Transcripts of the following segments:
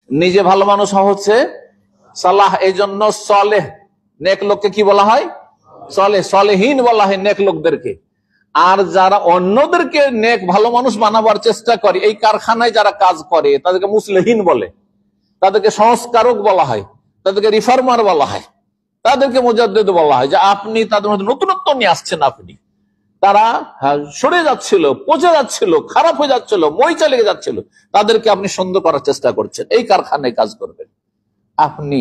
নিজে ভালো মানুষ হওয়া হচ্ছে সালাহ। এই জন্য সলেহ নেক লোককে কি বলা হয়? সলেহ। সলেহীন বলা হয় নেক লোকদেরকে। আর যারা অন্যদেরকে নেক ভালো মানুষ বানাবার চেষ্টা করে, এই কারখানায় যারা কাজ করে তাদেরকে মুসলিহীন বলে, তাদেরকে সংস্কারক বলা হয়, তাদেরকে রিফর্মার বলা হয়, তাদেরকে মুজাদ্দিদ বলা হয়। যে আপনি তাদের মধ্যে নতুনত্ব নিয়ে আসছেন। আপনি তারা সরে যাচ্ছিল, পচে যাচ্ছিল, খারাপ হয়ে যাচ্ছিল, মরিচা লেগে যাচ্ছিল, তাদেরকে আপনি সুন্দর করার চেষ্টা করছেন। এই কারখানায় কাজ করবেন। আপনি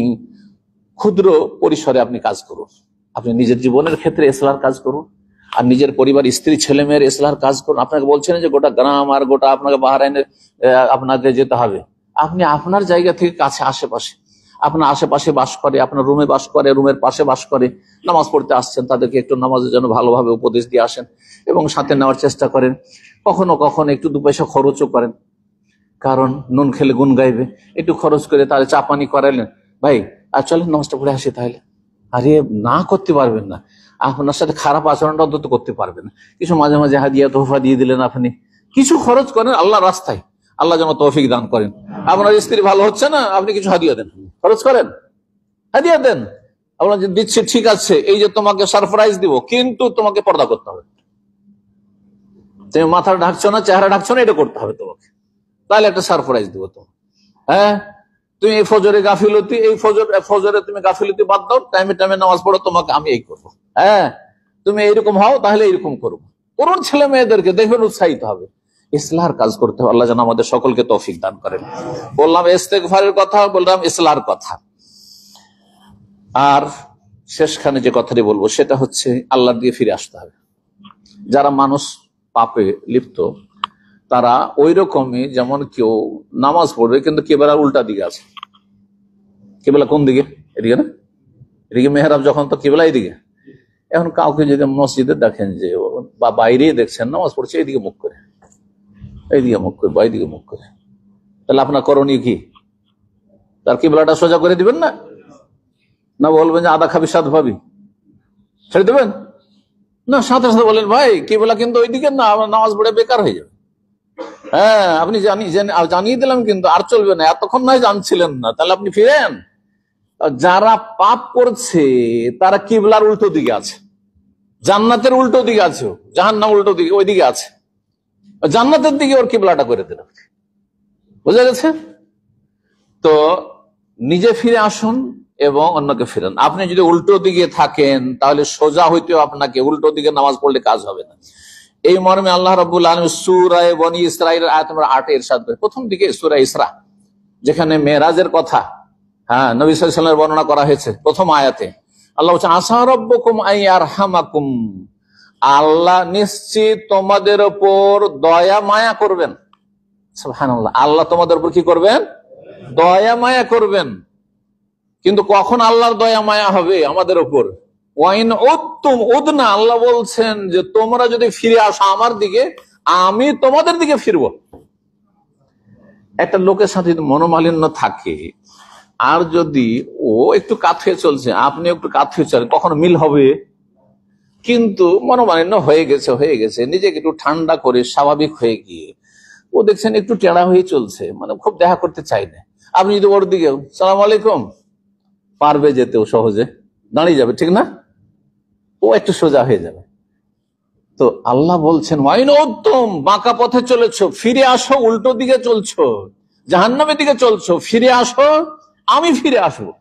ক্ষুদ্র পরিসরে আপনি কাজ করুন, আপনি নিজের জীবনের ক্ষেত্রে ইসলাহর কাজ করুন, আর নিজের পরিবার, স্ত্রী, ছেলে মেয়ের ইসলাহর কাজ করুন। আপনাকে বলছেন যে গোটা গ্রাম আর গোটা আপনাকে বাহরাইনে আপনাকে যেতে হবে। আপনি আপনার জায়গা থেকে কাছে আশেপাশে, আপনার আশেপাশে বাস করে, আপনার রুমে বাস করে, রুমের পাশে বাস করে, নামাজ পড়তে আসছেন, তাদেরকে একটু নামাজের জন্য ভালোভাবে উপদেশ দিয়ে আসেন এবং সাথে নেওয়ার চেষ্টা করেন। কখনো কখনো একটু 2 পয়সা খরচও করেন, কারণ নুন খেলে গুণ গাইবে। একটু খরচ করে তাহলে চা পানি করালেন, ভাই আর চলেন নামাজটা পড়ে আসি। তাহলে আরে না করতে পারবেন না, আপনার সাথে খারাপ আচরণটা অন্তত করতে পারবেন না। কিছু মাঝে মাঝে হাদিয়া তোহফা দিয়ে দিলেন, আপনি কিছু খরচ করেন আল্লাহ রাস্তায়, আল্লাহ যেন তৌফিক দান করেন। আপনার স্ত্রী ভালো হচ্ছে না, আপনি কিছু হাদিয়া দেন, খরচ করেন, হাদিয়া দেন। আপনার যে দিচ্ছে ঠিক আছে, এই যে তোমাকে সারপ্রাইজ দিব, কিন্তু তোমাকে পর্দা করতে হবে। তুমি মাথা ঢাকছো না, চেহারা ঢাকছো না, এটা করতে হবে তোমাকে, তাহলে একটা সারপ্রাইজ দিব তোমাকে। হ্যাঁ, তুমি এই ফজরে গাফিলতি, এই ফজরে তুমি গাফিলতি বাদ দাও, টাইমে টাইমে নামাজ পড়ো, তোমাকে আমি এই করবো। হ্যাঁ, তুমি এইরকম হও, তাহলে এইরকম করবো। করুন ছেলে মেয়েদেরকে, দেখবেন উৎসাহিত হবে। ইসলাহর কাজ করতে হবে। আল্লাহ যেন আমাদের সকলকে তৌফিক দান করেন। বললাম ইস্তেগফারের কথা, বললাম ইসলাহর কথা। আর শেষখানে যে কথাটি বলবো সেটা হচ্ছে আল্লাহর দিকে ফিরে আসতে হবে। যারা মানুষ পাপে লিপ্ত তারা ওই রকমই, যেমন কেউ নামাজ পড়বে কিন্তু কেবলা উল্টা দিকে আছে। কেবলা কোন দিকে? এদিকে না, এদিকে মেহরাব যখন, তো কেবলা এদিকে। এখন কাউকে যদি মসজিদে দেখেন যে, বা বাইরেই দেখছেন নামাজ পড়ছে এইদিকে মুখ করে, এইদিকে মুখ করে, বাইদিকে মুখ করে, তাহলে আপনার করণীয় কি? তার কেবলাটা সোজা করে দিবেন না, না বলবেন যে আদা খাবি সাত ভাবি, ছেড়ে দেবেন না? সাথে সাথে বলেন ভাই কেবলা কিন্তু ওইদিকে না, আমার নামাজ পড়ে বেকার হয়ে যাবে। হ্যাঁ, আপনি জানিয়ে দিলাম কিন্তু আর চলবে না, এতক্ষণ নয় জানছিলেন না, তাহলে আপনি ফিরেন। যারা পাপ করছে তারা কিবলার উল্টো দিকে আছে, জান্নাতের উল্টো দিকে আছে, জাহান্নাম উল্টো দিকে, ওইদিকে আছে। জান্নাতের দিকে ওর কিবলাটা করে দিল, বুঝা গেছে? তো নিজে ফিরে আসুন এবং অন্যকে ফিরেন। আপনি যদি উল্টো দিকে থাকেন তাহলে সোজা হইতেও আপনাকে উল্টো দিকে নামাজ পড়লে কাজ হবে না। এই মর্মে আল্লাহ রাব্বুল আলামিন সূরা বনী ইসরাঈলের আয়াত নম্বর 8 ইরশাদ করেন, প্রথম দিকে সূরা ইসরা, যেখানে মেরাজের কথা নবী সাল্লাল্লাহু আলাইহি ওয়াসাল্লামের বর্ণনা করা হয়েছে। প্রথম আয়াতে আল্লাহ বলছেন আসা রাব্বুকুম আইয়ারহামাকুম, আল্লাহ নিশ্চিত তোমাদের উপর দয়া মায়া করবেন। সুবহানাল্লাহ, আল্লাহ তোমাদের উপর কি করবেন? দয়া মায়া করবেন। কিন্তু কখন আল্লাহর দয়া মায়া হবে আমাদের উপর? ওয়াইন উদ্তুম উদনা, আল্লাহ বলছেন যে তোমরা যদি ফিরে আসো আমার দিকে, আমি তোমাদের দিকে ফিরবো। একটা লোকের সাথে যদি মনোমালিন্য থাকে, আর যদি ও একটু কাত হয়ে চলছে, আপনি একটু কাত হয়ে চলেন, কখনো মিল হবে? কিন্তু মনোমালিন্য হয়ে গেছে, নিজেকে একটু ঠান্ডা করে স্বাভাবিক হয়ে গিয়ে ও দেখছেন একটু টেড়া হয়ে চলছে, মানে খুব দেখা করতে চাই না। আপনি যদি ওর দিকে সালাম আলাইকুম, পারবে যেতেও সহজে, দাঁড়িয়ে যাবে, ঠিক না? ও একটু সোজা হয়ে যাবে। তো আল্লাহ বলছেন ওয়াইন উত্তম, বাঁকা পথে চলেছো, ফিরে আসো, উল্টো দিকে চলছো, জাহান্নামের দিকে চলছো, ফিরে আসো, আমি ফিরে আসবো।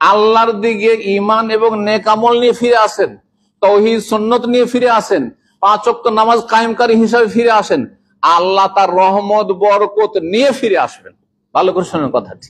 আল্লাহর দিকে ঈমান এবং নেক আমল নিয়ে ফিরে আসেন, তাওহীদ সুন্নাত নিয়ে ফিরে আসেন, 5 ওয়াক্ত নামাজ কায়েমকারী হিসাবে ফিরে আসেন, আল্লাহ তার রহমত বরকত নিয়ে ফিরে আসবেন। ভালো করে শোনেন কথাটি।